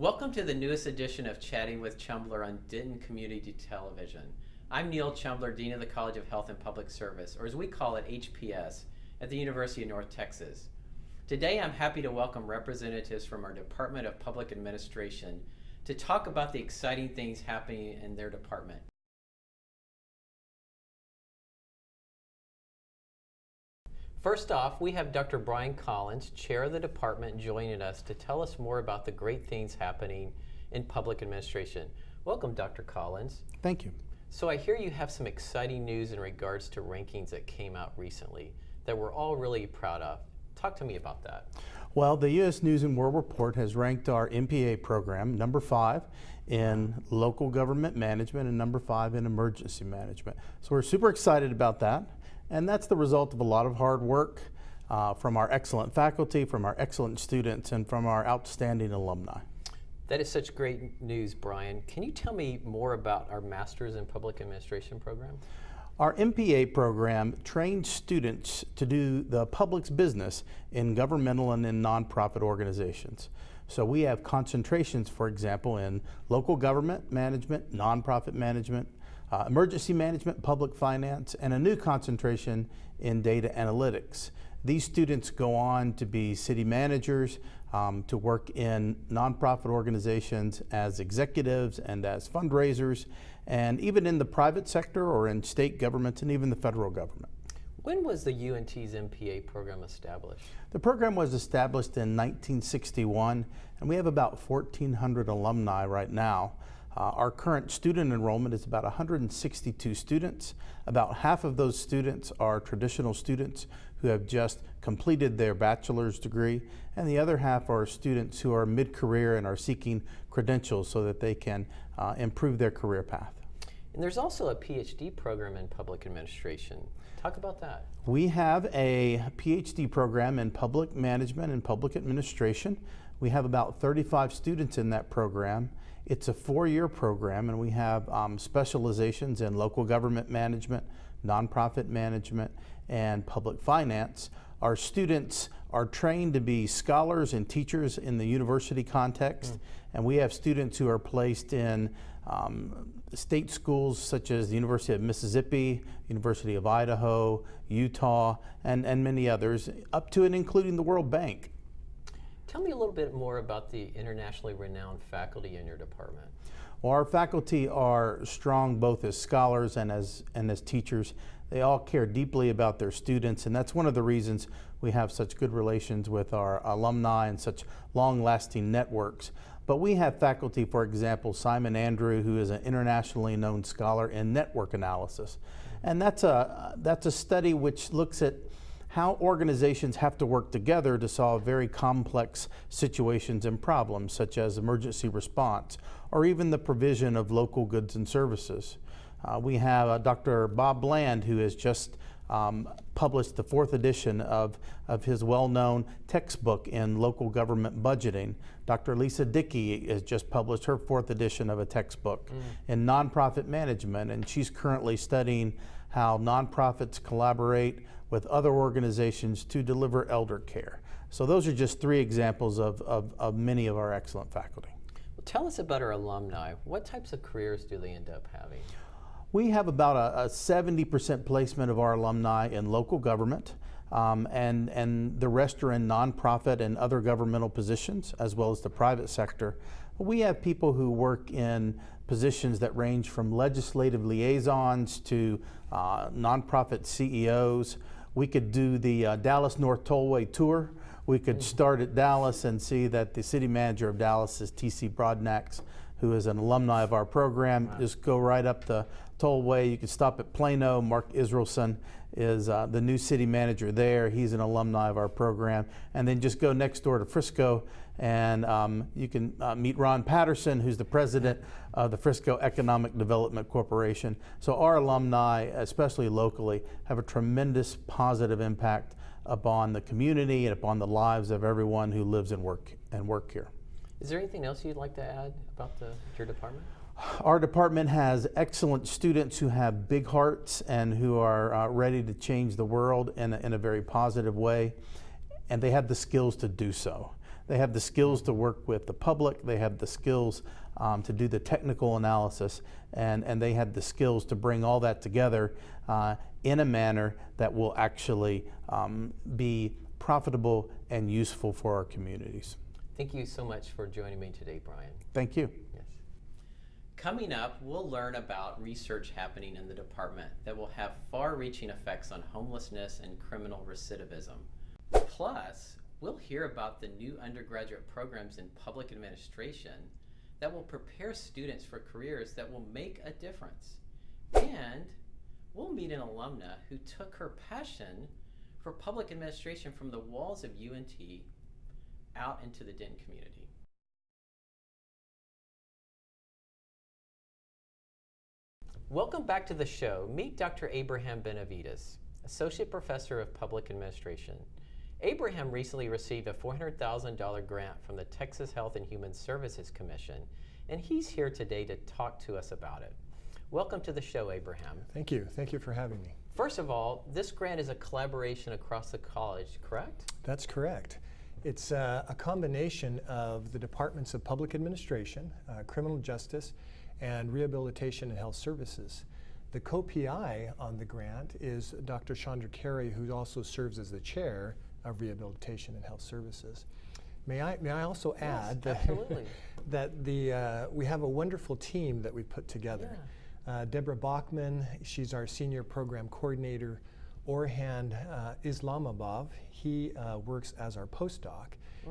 Welcome to the newest edition of Chatting with Chumbler on Denton Community Television. I'm Neil Chumbler, Dean of the College of Health and Public Service, or as we call it, HPS, at the University of North Texas. Today I'm happy to welcome representatives from our Department of Public Administration to talk about the exciting things happening in their department. First off, we have Dr. Brian Collins, Chair of the Department, joining us to tell us more about the great things happening in public administration. Welcome, Dr. Collins. Thank you. So I hear you have some exciting news in regards to rankings that came out recently that we're all really proud of. Talk to me about that. Well, the U.S. News and World Report has ranked our MPA program number 5 in local government management and number 5 in emergency management. So we're super excited about that. And that's the result of a lot of hard work from our excellent faculty, from our excellent students, and from our outstanding alumni. That is such great news, Brian. Can you tell me more about our Masters in Public Administration program? Our MPA program trains students to do the public's business in governmental and in nonprofit organizations. So we have concentrations, for example, in local government management, nonprofit management, emergency management, public finance, and a new concentration in data analytics. These students go on to be city managers, to work in nonprofit organizations as executives and as fundraisers, and even in the private sector or in state governments and even the federal government. When was the UNT's MPA program established? The program was established in 1961, and we have about 1,400 alumni right now. Our current student enrollment is about 162 students. About half of those students are traditional students who have just completed their bachelor's degree, and the other half are students who are mid-career and are seeking credentials so that they can improve their career path. And there's also a PhD program in public administration. Talk about that. We have a PhD program in public management and public administration. We have about 35 students in that program. It's a 4-year program, and we have specializations in local government management, nonprofit management, and public finance. Our students are trained to be scholars and teachers in the university context, and we have students who are placed in state schools such as the University of Mississippi, University of Idaho, Utah, and many others, up to and including the World Bank. Tell me a little bit more about the internationally renowned faculty in your department. Well, our faculty are strong both as scholars and as teachers. They all care deeply about their students, and that's one of the reasons we have such good relations with our alumni and such long-lasting networks. But we have faculty, for example, Simon Andrew, who is an internationally known scholar in network analysis. And that's a study which looks at how organizations have to work together to solve very complex situations and problems, such as emergency response, or even the provision of local goods and services. We have Dr. Bob Bland, who has just published the 4th edition of his well-known textbook in local government budgeting. Dr. Lisa Dickey has just published her 4th edition of a textbook in nonprofit management, and she's currently studying how nonprofits collaborate with other organizations to deliver elder care. So those are just 3 examples of many of our excellent faculty. Well, tell us about our alumni. What types of careers do they end up having? We have about a 70% placement of our alumni in local government, and the rest are in nonprofit and other governmental positions, as well as the private sector. We have people who work in positions that range from legislative liaisons to nonprofit CEOs. We could do the Dallas North Tollway tour. We could start at Dallas and see that the city manager of Dallas is T.C. Broadnax, who is an alumni of our program. Wow. Just go right up the tollway. You could stop at Plano. Mark Israelson is the new city manager there. He's an alumni of our program. And then just go next door to Frisco, and you can meet Ron Patterson, who's the president of the Frisco Economic Development Corporation. So our alumni, especially locally, have a tremendous positive impact upon the community and upon the lives of everyone who lives and work here. Is there anything else you'd like to add about your department? Our department has excellent students who have big hearts and who are ready to change the world in a very positive way, and they have the skills to do so. They have the skills to work with the public. They have the skills to do the technical analysis, and they have the skills to bring all that together in a manner that will actually be profitable and useful for our communities. Thank you so much for joining me today, Brian. Thank you. Yes. Coming up, we'll learn about research happening in the department that will have far-reaching effects on homelessness and criminal recidivism. Plus, we'll hear about the new undergraduate programs in public administration that will prepare students for careers that will make a difference. And we'll meet an alumna who took her passion for public administration from the walls of UNT out into the Denton community. Welcome back to the show. Meet Dr. Abraham Benavides, Associate Professor of Public Administration. Abraham recently received a $400,000 grant from the Texas Health and Human Services Commission, and he's here today to talk to us about it. Welcome to the show, Abraham. Thank you. Thank you for having me. First of all, this grant is a collaboration across the college, correct? That's correct. It's a combination of the Departments of Public Administration, Criminal Justice, and Rehabilitation and Health Services. The co-PI on the grant is Dr. Chandra Carey, who also serves as the chair of Rehabilitation and Health Services. May I also add that we have a wonderful team that we put together. Yeah. Deborah Bachman, she's our senior program coordinator. Orhan Islamabov, he works as our postdoc.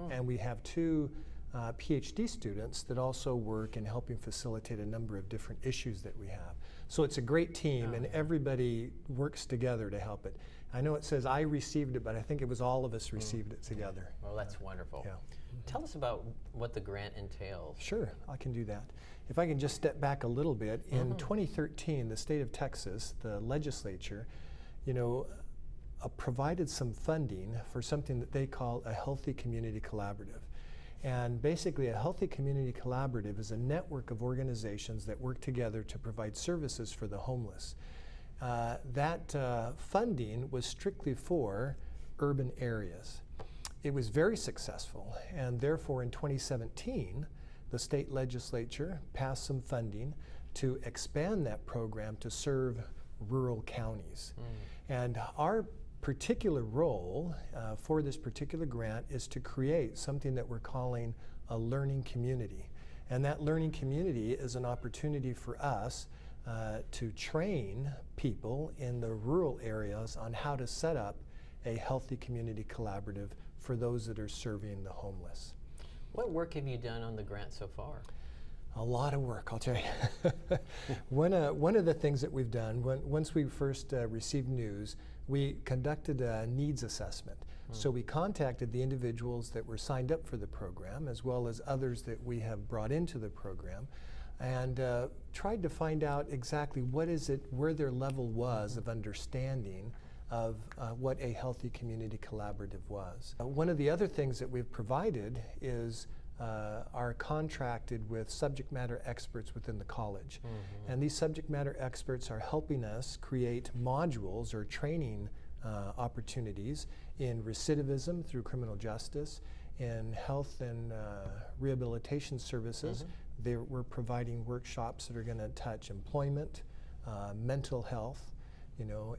And we have two PhD students that also work in helping facilitate a number of different issues that we have. So it's a great team, and everybody works together to help it. I know it says I received it, but I think it was all of us received it together. Well, that's wonderful. Yeah. Tell us about what the grant entails. Sure, I can do that. If I can just step back a little bit, in 2013, the state of Texas, the legislature, provided some funding for something that they call a Healthy Community Collaborative. And basically, a Healthy Community Collaborative is a network of organizations that work together to provide services for the homeless. That funding was strictly for urban areas. It was very successful, and therefore in 2017, the state legislature passed some funding to expand that program to serve rural counties. And our particular role for this particular grant is to create something that we're calling a learning community. And that learning community is an opportunity for us to train people in the rural areas on how to set up a healthy community collaborative for those that are serving the homeless. What work have you done on the grant so far? A lot of work, I'll tell you. One of the things that we've done, once we first received news, we conducted a needs assessment. So we contacted the individuals that were signed up for the program, as well as others that we have brought into the program, and tried to find out exactly where their level was of understanding of what a healthy community collaborative was. One of the other things that we've provided is are contracted with subject matter experts within the college. And these subject matter experts are helping us create modules or training opportunities in recidivism through criminal justice, in health and rehabilitation services. We're providing workshops that are going to touch employment, mental health,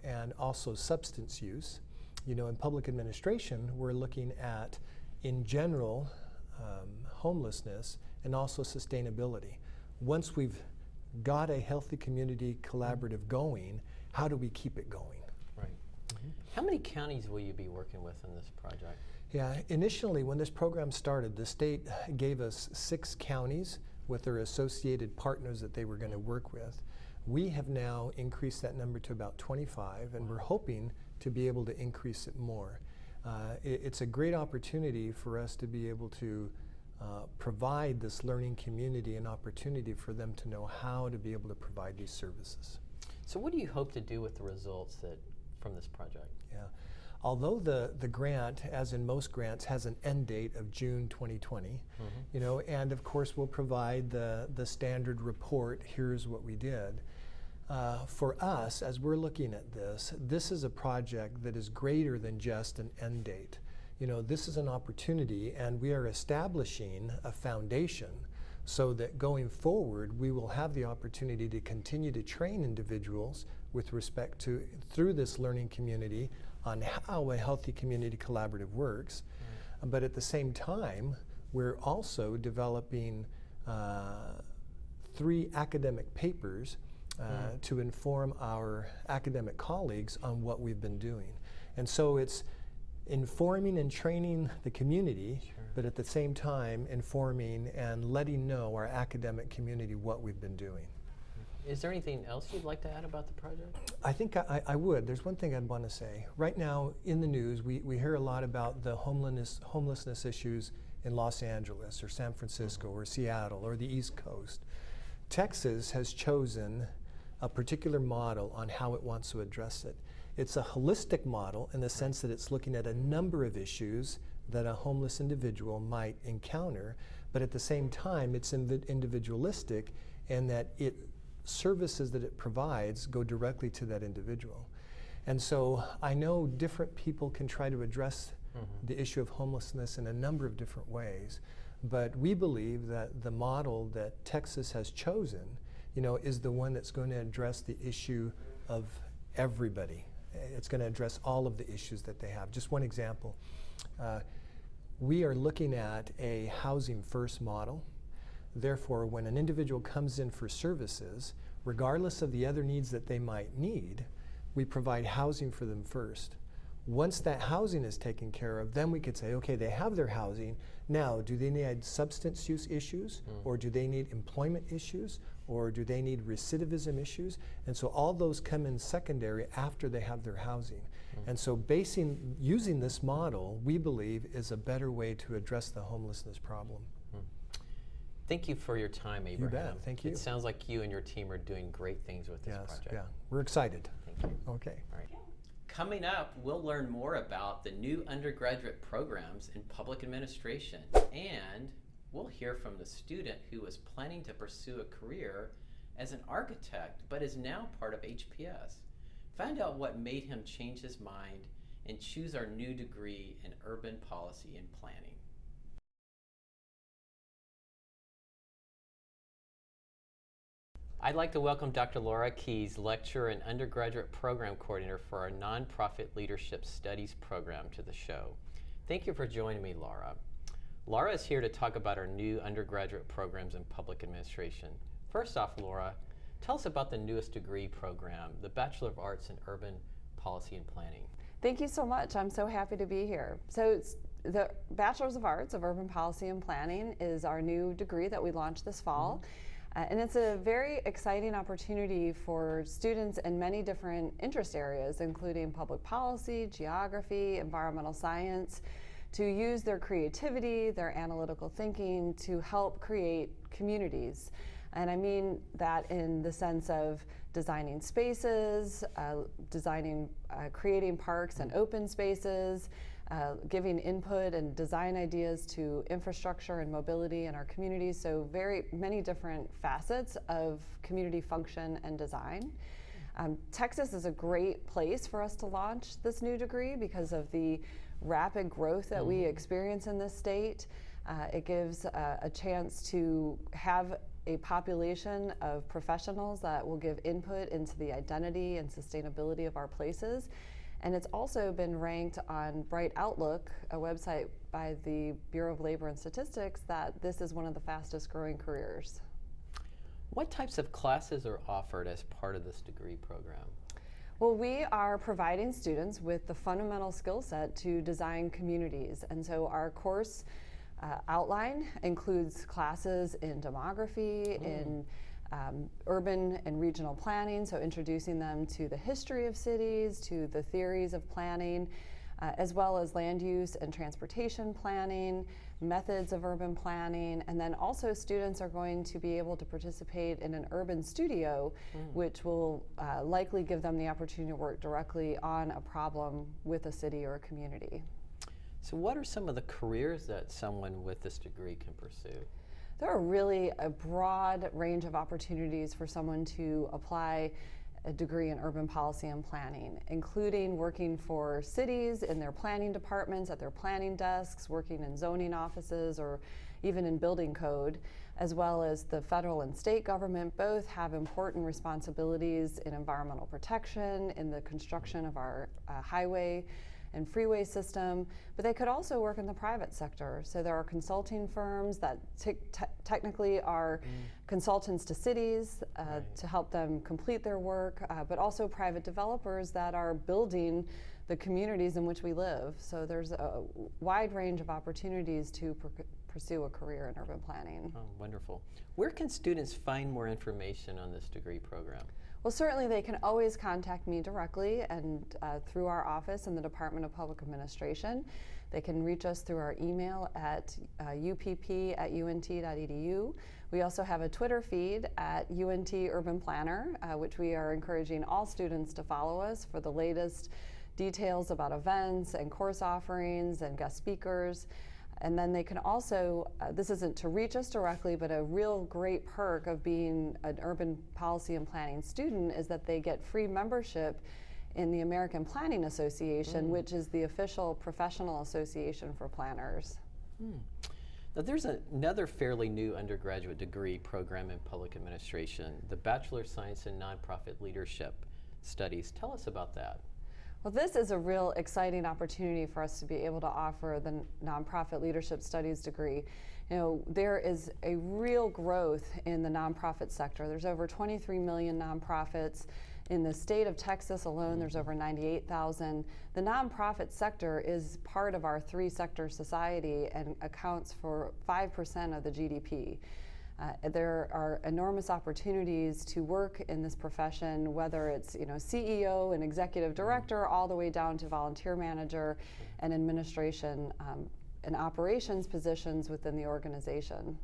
and also substance use. In public administration, we're looking at, in general, homelessness and also sustainability. Once we've got a healthy community collaborative going, how do we keep it going? Right. How many counties will you be working with in this project? Yeah, initially when this program started, the state gave us 6 counties with their associated partners that they were going to work with. We have now increased that number to about 25, and we're hoping to be able to increase it more. It's a great opportunity for us to be able to provide this learning community an opportunity for them to know how to be able to provide these services. So what do you hope to do with the results from this project? Yeah. Although the grant, as in most grants, has an end date of June 2020, and of course we'll provide the standard report, here's what we did. For us, as we're looking at this is a project that is greater than just an end date. you know, this is an opportunity, and we are establishing a foundation so that going forward we will have the opportunity to continue to train individuals with respect to, through this learning community, on how a healthy community collaborative works. But at the same time, we're also developing 3 academic papers to inform our academic colleagues on what we've been doing. And so it's informing and training the community, but at the same time informing and letting know our academic community what we've been doing. Is there anything else you'd like to add about the project? I think I would. There's one thing I'd want to say. Right now in the news, we hear a lot about the homelessness issues in Los Angeles or San Francisco or Seattle or the East Coast. Texas has chosen a particular model on how it wants to address it. It's a holistic model in the sense that it's looking at a number of issues that a homeless individual might encounter, but at the same time it's individualistic in that services that it provides go directly to that individual. And so I know different people can try to address the issue of homelessness in a number of different ways, but we believe that the model that Texas has chosen, you know, is the one that's going to address the issue of everybody. It's going to address all of the issues that they have. Just one example, we are looking at a housing first model. Therefore, when an individual comes in for services, regardless of the other needs that they might need, we provide housing for them first. Once that housing is taken care of, then we could say, okay, they have their housing. Now, do they need substance use issues? Or do they need employment issues? Or do they need recidivism issues? And so all those come in secondary after they have their housing. And so using this model, we believe, is a better way to address the homelessness problem. Thank you for your time, Abraham. You bet. Thank you. It sounds like you and your team are doing great things with this project. Yeah, we're excited. Thank you. Okay. All right. Coming up, we'll learn more about the new undergraduate programs in public administration, and we'll hear from the student who was planning to pursue a career as an architect but is now part of HPS. Find out what made him change his mind and choose our new degree in urban policy and planning. I'd like to welcome Dr. Laura Keys, lecturer and undergraduate program coordinator for our Nonprofit Leadership Studies program, to the show. Thank you for joining me, Laura. Laura is here to talk about our new undergraduate programs in public administration. First off, Laura, tell us about the newest degree program, the Bachelor of Arts in Urban Policy and Planning. Thank you so much. I'm so happy to be here. So the Bachelor's of Arts of Urban Policy and Planning is our new degree that we launched this fall. And it's a very exciting opportunity for students in many different interest areas, including public policy, geography, environmental science, to use their creativity, their analytical thinking to help create communities. And I mean that in the sense of designing spaces, creating parks and open spaces, giving input and design ideas to infrastructure and mobility in our communities. So very many different facets of community function and design. Texas is a great place for us to launch this new degree because of the rapid growth that we experience in this state. It gives a chance to have a population of professionals that will give input into the identity and sustainability of our places. And it's also been ranked on Bright Outlook, a website by the Bureau of Labor and Statistics, that this is one of the fastest growing careers. What types of classes are offered as part of this degree program? Well, we are providing students with the fundamental skill set to design communities. And so our course outline includes classes in demography, in urban and regional planning, so introducing them to the history of cities, to the theories of planning, as well as land use and transportation planning, methods of urban planning, and then also students are going to be able to participate in an urban studio, which will likely give them the opportunity to work directly on a problem with a city or a community. So what are some of the careers that someone with this degree can pursue? There are really a broad range of opportunities for someone to apply a degree in urban policy and planning, including working for cities in their planning departments, at their planning desks, working in zoning offices, or even in building code, as well as the federal and state government. Both have important responsibilities in environmental protection, in the construction of our highway and freeway system, but they could also work in the private sector. So there are consulting firms that technically are consultants to cities to help them complete their work, but also private developers that are building the communities in which we live. So there's a wide range of opportunities to pursue a career in urban planning. Oh, wonderful. Where can students find more information on this degree program? Well, certainly they can always contact me directly and through our office in the Department of Public Administration. They can reach us through our email at upp.unt.edu. We also have a Twitter feed at UNT Urban Planner, which we are encouraging all students to follow us for the latest details about events and course offerings and guest speakers. And then they can also, this isn't to reach us directly, but a real great perk of being an urban policy and planning student is that they get free membership in the American Planning Association, which is the official professional association for planners. Now there's another fairly new undergraduate degree program in public administration, the Bachelor of Science in Nonprofit Leadership Studies. Tell us about that. Well, this is a real exciting opportunity for us to be able to offer the Nonprofit Leadership Studies degree. You know, there is a real growth in the nonprofit sector. There's over 23 million nonprofits. In the state of Texas alone, there's over 98,000. The nonprofit sector is part of our three-sector society and accounts for 5% of the GDP. There are enormous opportunities to work in this profession, whether it's CEO and executive director, all the way down to volunteer manager and administration and operations positions within the organization.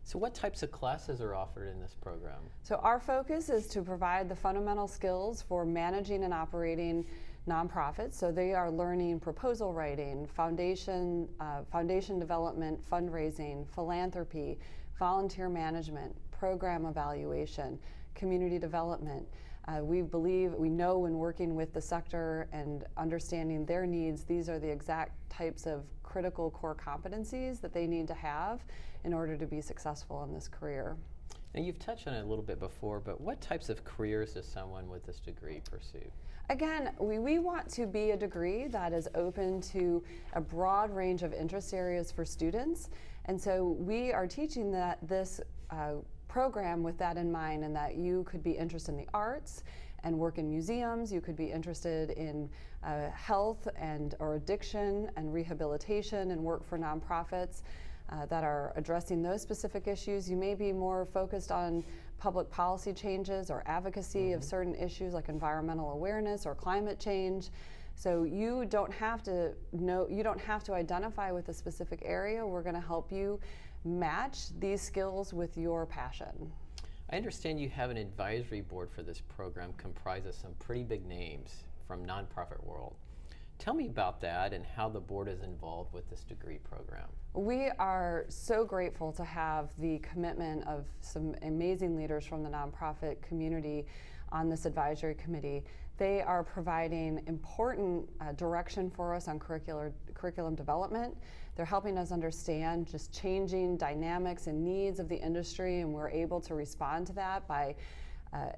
So what types of classes are offered in this program? So our focus is to provide the fundamental skills for managing and operating nonprofits. So they are learning proposal writing, foundation development, fundraising, philanthropy, volunteer management, program evaluation, community development. We know when working with the sector and understanding their needs, these are the exact types of critical core competencies that they need to have in order to be successful in this career. Now you've touched on it a little bit before, but what types of careers does someone with this degree pursue? Again, we want to be a degree that is open to a broad range of interest areas for students. And so we are teaching this program with that in mind, and that you could be interested in the arts and work in museums. You could be interested in health or addiction and rehabilitation and work for nonprofits that are addressing those specific issues. You may be more focused on public policy changes or advocacy of certain issues like environmental awareness or climate change. So you don't have to identify with a specific area. We're going to help you match these skills with your passion. I understand you have an advisory board for this program comprised of some pretty big names from nonprofit world. Tell me about that and how the board is involved with this degree program. We are so grateful to have the commitment of some amazing leaders from the nonprofit community on this advisory committee. They are providing important direction for us on curriculum development. They're helping us understand just changing dynamics and needs of the industry, and we're able to respond to that by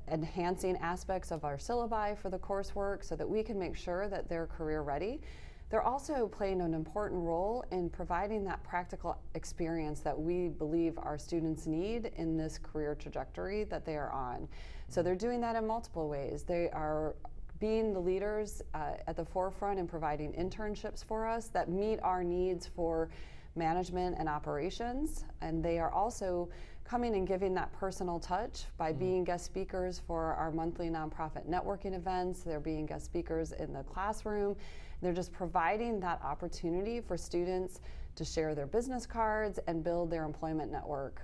enhancing aspects of our syllabi for the coursework so that we can make sure that they're career ready. They're also playing an important role in providing that practical experience that we believe our students need in this career trajectory that they are on. So they're doing that in multiple ways. They are being the leaders at the forefront in providing internships for us that meet our needs for management and operations, and they are also coming and giving that personal touch by being guest speakers for our monthly nonprofit networking events. They're being guest speakers in the classroom. They're just providing that opportunity for students to share their business cards and build their employment network.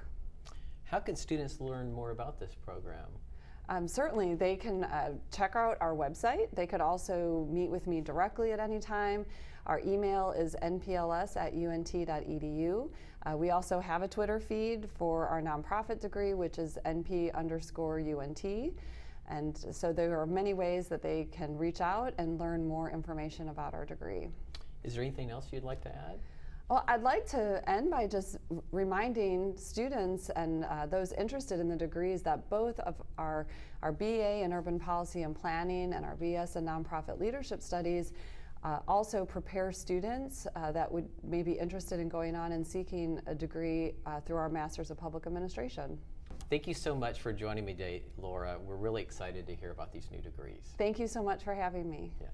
How can students learn more about this program? Certainly, they can check out our website. They could also meet with me directly at any time. Our email is npls@unt.edu. We also have a Twitter feed for our nonprofit degree, which is np_UNT. And so there are many ways that they can reach out and learn more information about our degree. Is there anything else you'd like to add? Well, I'd like to end by just reminding students and those interested in the degrees that both of our BA in Urban Policy and Planning and our BS in Nonprofit Leadership Studies also prepare students that would may be interested in going on and seeking a degree through our Masters of Public Administration. Thank you so much for joining me today, Laura. We're really excited to hear about these new degrees. Thank you so much for having me. Yes.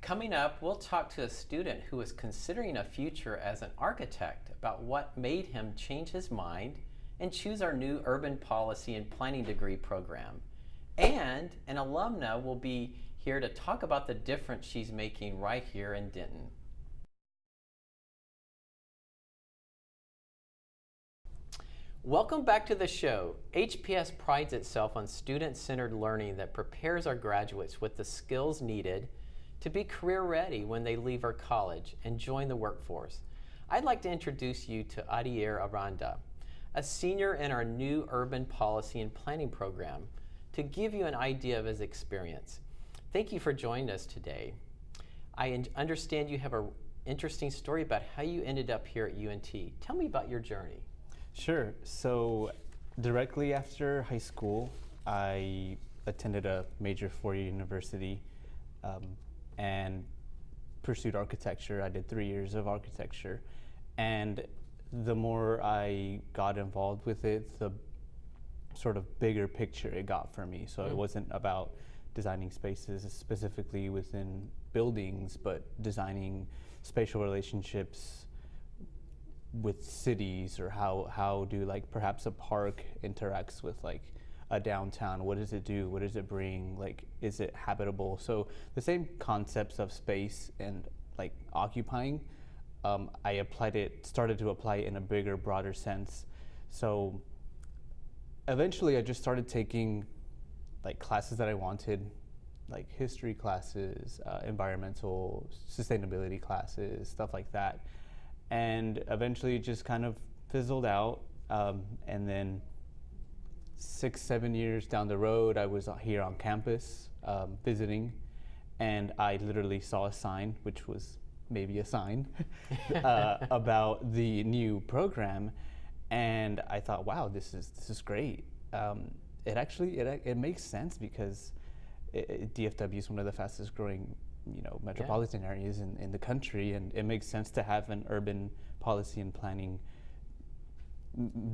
Coming up, we'll talk to a student who is considering a future as an architect about what made him change his mind and choose our new Urban Policy and Planning degree program. And an alumna will be here to talk about the difference she's making right here in Denton. Welcome back to the show. HPS prides itself on student-centered learning that prepares our graduates with the skills needed to be career ready when they leave our college and join the workforce. I'd like to introduce you to Adier Aranda, a senior in our new Urban Policy and Planning program, to give you an idea of his experience. Thank you for joining us today. I understand you have an interesting story about how you ended up here at UNT. Tell me about your journey. Sure. So directly after high school, I attended a major four-year university and pursued architecture. I did 3 years of architecture. And the more I got involved with it, the sort of bigger picture it got for me. So it wasn't about designing spaces specifically within buildings, but designing spatial relationships with cities, or how do like perhaps a park interacts with like a downtown. What does it do? What does it bring? Like, is it habitable? So the same concepts of space and like occupying, I started to apply it in a bigger, broader sense. So eventually I just started taking like classes that I wanted, like history classes, environmental sustainability classes, stuff like that. And eventually it just kind of fizzled out. And then 6-7 years down the road, I was here on campus visiting, and I literally saw a sign, which was maybe a sign, about the new program, and I thought, wow, this is great. It makes sense because DFW is one of the fastest growing metropolitan areas in the country, and it makes sense to have an urban policy and planning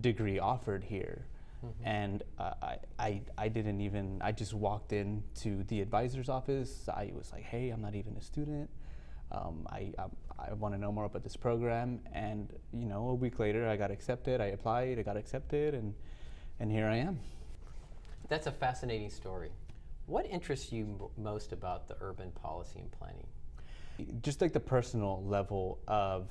degree offered here. And I just walked into the advisor's office. I was like, hey, I'm not even a student. I want to know more about this program. And a week later, I got accepted. I applied, I got accepted, and here I am. That's a fascinating story. What interests you most about the urban policy and planning? Just like the personal level of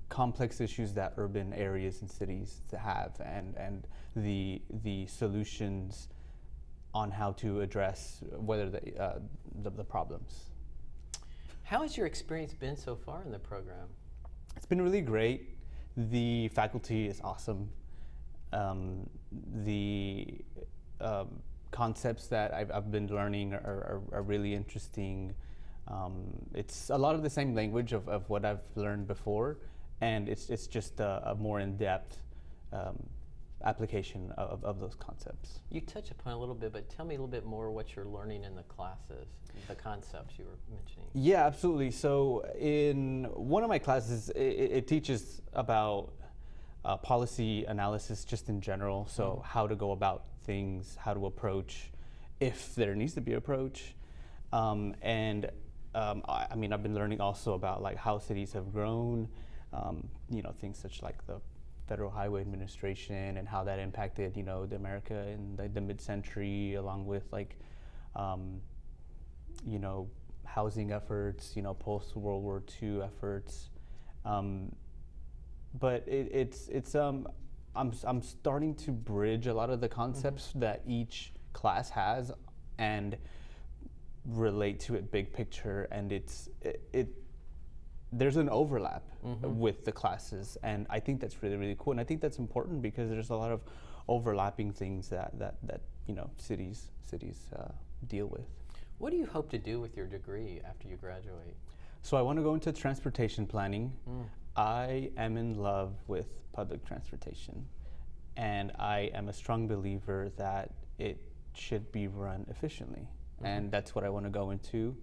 complex issues that urban areas and cities have, and the solutions on how to address whether the problems. How has your experience been so far in the program? It's been really great. The faculty is awesome. The concepts that I've been learning are really interesting. It's a lot of the same language of what I've learned before, and it's just a more in-depth application of those concepts. You touched upon it a little bit, but tell me a little bit more what you're learning in the classes, the concepts you were mentioning. Yeah, absolutely. So in one of my classes, it teaches about policy analysis just in general. So how to go about things, how to approach, if there needs to be approach. I mean, I've been learning also about like how cities have grown, things such like the Federal Highway Administration and how that impacted, the America in the mid-century, along with like, housing efforts, post-World War II efforts. But I'm starting to bridge a lot of the concepts that each class has and relate to it big picture, and there's an overlap with the classes, and I think that's really, really cool. And I think that's important because there's a lot of overlapping things that you know, cities deal with. What do you hope to do with your degree after you graduate? So I want to go into transportation planning. I am in love with public transportation, and I am a strong believer that it should be run efficiently. And that's what I want to go into,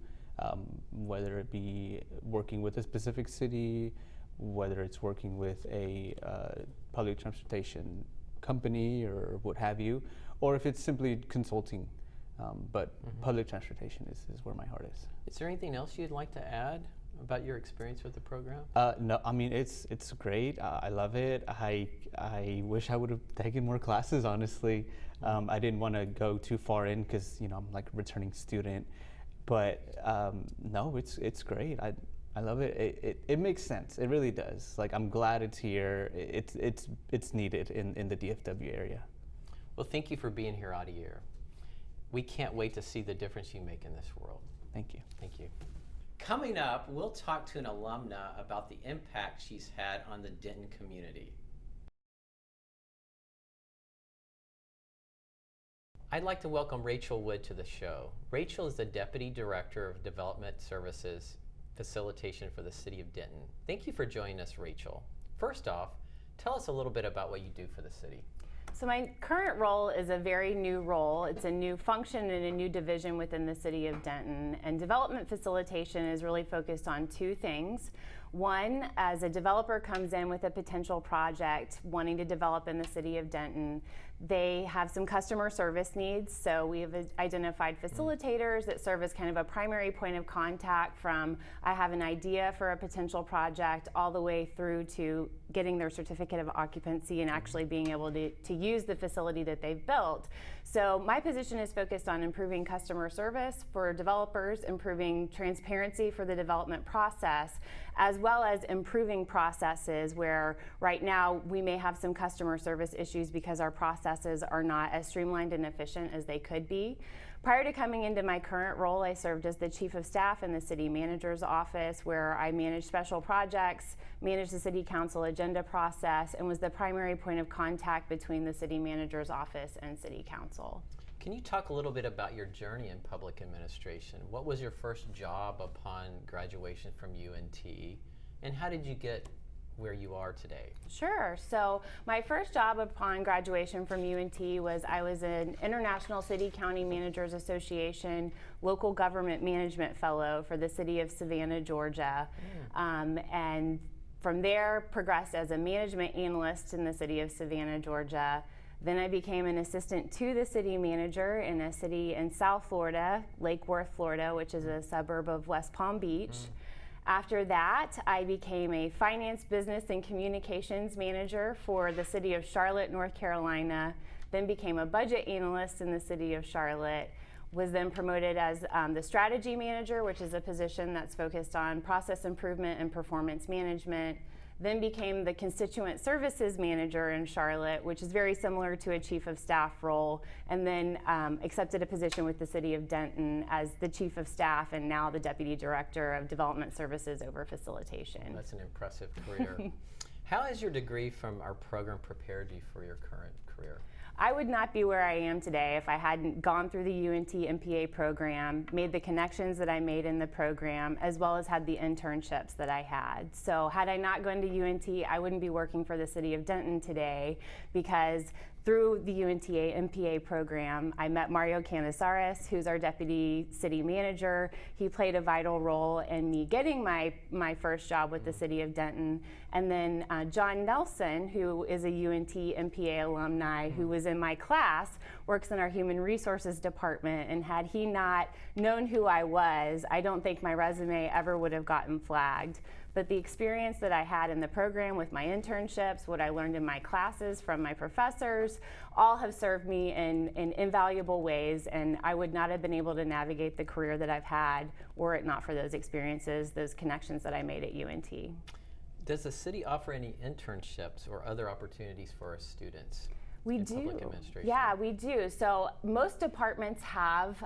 whether it be working with a specific city, whether it's working with a public transportation company or what have you, or if it's simply consulting. But public transportation is where my heart is. Is there anything else you'd like to add about your experience with the program? No, I mean, it's great. I love it. I wish I would have taken more classes, honestly. I didn't want to go too far in because, you know, I'm like a returning student. But no, it's great. I love it. It makes sense. It really does. Like, I'm glad it's here. It's needed in the DFW area. Well, thank you for being here, Adier. We can't wait to see the difference you make in this world. Thank you. Thank you. Coming up, we'll talk to an alumna about the impact she's had on the Denton community. I'd like to welcome Rachel Wood to the show. Rachel is the Deputy Director of Development Services Facilitation for the City of Denton. Thank you for joining us, Rachel. First off, tell us a little bit about what you do for the city. So my current role is a very new role. It's a new function and a new division within the City of Denton. And development facilitation is really focused on two things. One, as a developer comes in with a potential project wanting to develop in the City of Denton, they have some customer service needs. So we have identified facilitators that serve as kind of a primary point of contact from I have an idea for a potential project all the way through to getting their certificate of occupancy and actually being able to use the facility that they've built. So my position is focused on improving customer service for developers, improving transparency for the development process, as well as improving processes where right now we may have some customer service issues because our processes are not as streamlined and efficient as they could be. Prior to coming into my current role, I served as the Chief of Staff in the City Manager's office, where I managed special projects, managed the City Council agenda process, and was the primary point of contact between the City Manager's office and City Council. Can you talk a little bit about your journey in public administration? What was your first job upon graduation from UNT, and how did you get where you are today? Sure. So my first job upon graduation from UNT was I was an International City County Managers Association Local Government Management Fellow for the City of Savannah, Georgia. And from there progressed as a management analyst in the City of Savannah, Georgia. Then I became an assistant to the city manager in a city in South Florida, Lake Worth, Florida, which is a suburb of West Palm Beach. After that, I became a finance, business, and communications manager for the city of Charlotte, North Carolina, then became a budget analyst in the city of Charlotte, was then promoted as the strategy manager, which is a position that's focused on process improvement and performance management, then became the constituent services manager in Charlotte, which is very similar to a chief of staff role, and then accepted a position with the city of Denton as the chief of staff and now the deputy director of development services over facilitation. Well, that's an impressive career. How has your degree from our program prepared you for your current career? I would not be where I am today if I hadn't gone through the UNT MPA program, made the connections that I made in the program, as well as had the internships that I had. So had I not gone to UNT, I wouldn't be working for the city of Denton today, because through the UNT MPA program, I met Mario Canizares, who's our deputy city manager. He played a vital role in me getting my first job with the city of Denton. And then John Nelson, who is a UNT MPA alumni, who was in my class, works in our human resources department. And had he not known who I was, I don't think my resume ever would have gotten flagged. But the experience that I had in the program with my internships, what I learned in my classes from my professors, all have served me in invaluable ways, and I would not have been able to navigate the career that I've had were it not for those experiences, those connections that I made at UNT. Does the city offer any internships or other opportunities for our students? We in do. public administration? Yeah, we do. So most departments have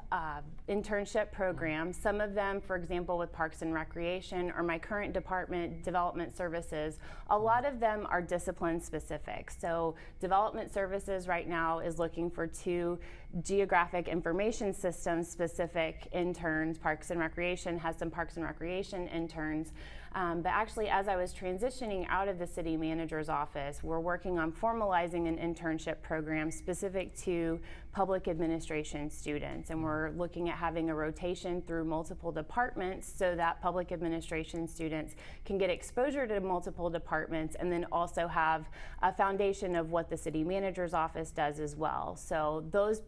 internship programs. Some of them, for example, with Parks and Recreation or my current department, Development Services, a lot of them are discipline specific. So Development Services right now is looking for 2 geographic information systems specific interns. Parks and Recreation has some Parks and Recreation interns. But actually, as I was transitioning out of the city manager's office, we're working on formalizing an internship program specific to public administration students. And we're looking at having a rotation through multiple departments so that public administration students can get exposure to multiple departments and then also have a foundation of what the city manager's office does as well. So those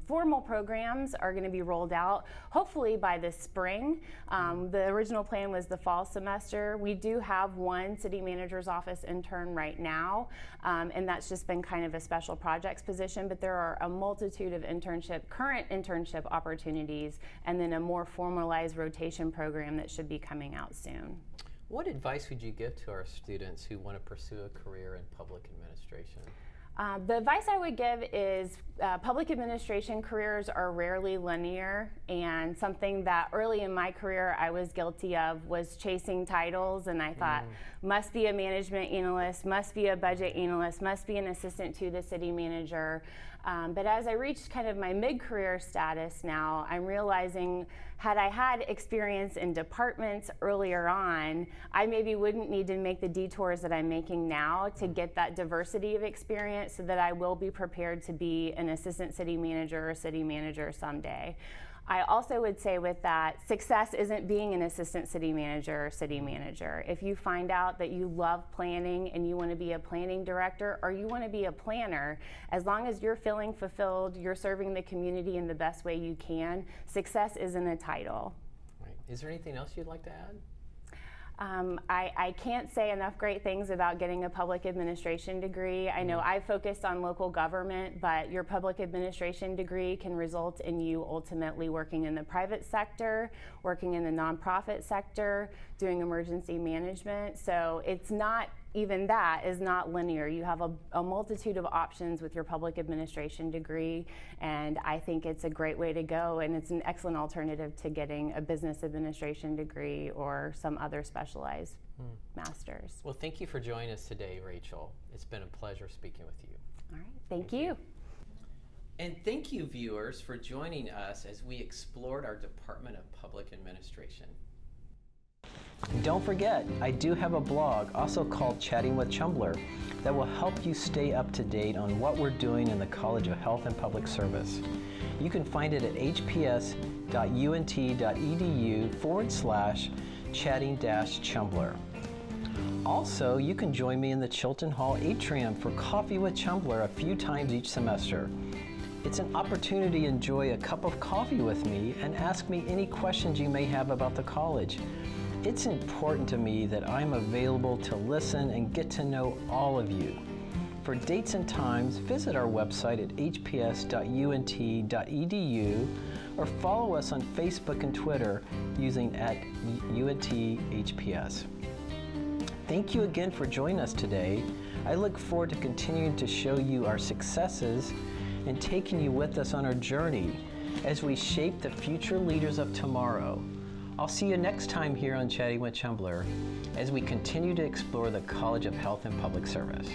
formal programs are going to be rolled out hopefully by this spring. The original plan was the fall semester. We do have 1 city manager's office intern right now, and that's just been kind of a special projects position, but there are a multitude of current internship opportunities, and then a more formalized rotation program that should be coming out soon. What advice would you give to our students who want to pursue a career in public administration? The advice I would give is public administration careers are rarely linear, and something that early in my career I was guilty of was chasing titles, and I thought must be a management analyst, must be a budget analyst, must be an assistant to the city manager. But as I reached kind of my mid-career status now, I'm realizing had I had experience in departments earlier on, I maybe wouldn't need to make the detours that I'm making now to get that diversity of experience so that I will be prepared to be an assistant city manager or city manager someday. I also would say with that, success isn't being an assistant city manager or city manager. If you find out that you love planning and you want to be a planning director or you want to be a planner, as long as you're feeling fulfilled, you're serving the community in the best way you can, success isn't a title. Right. Is there anything else you'd like to add? I can't say enough great things about getting a public administration degree. I know I focused on local government, but your public administration degree can result in you ultimately working in the private sector, working in the nonprofit sector, doing emergency management. So it's not, even that is not linear. You have a multitude of options with your public administration degree, and I think it's a great way to go, and it's an excellent alternative to getting a business administration degree or some other specialized master's. Well, thank you for joining us today, Rachel. It's been a pleasure speaking with you. All right, thank you. And thank you, viewers, for joining us as we explored our Department of Public Administration. Don't forget, I do have a blog, also called Chatting with Chumbler, that will help you stay up to date on what we're doing in the College of Health and Public Service. You can find it at hps.unt.edu/chatting-chumbler. Also, you can join me in the Chilton Hall Atrium for Coffee with Chumbler a few times each semester. It's an opportunity to enjoy a cup of coffee with me and ask me any questions you may have about the college. It's important to me that I'm available to listen and get to know all of you. For dates and times, visit our website at hps.unt.edu or follow us on Facebook and Twitter using @UNTHPS. Thank you again for joining us today. I look forward to continuing to show you our successes and taking you with us on our journey as we shape the future leaders of tomorrow. I'll see you next time here on Chatting with Chumbler as we continue to explore the College of Health and Public Service.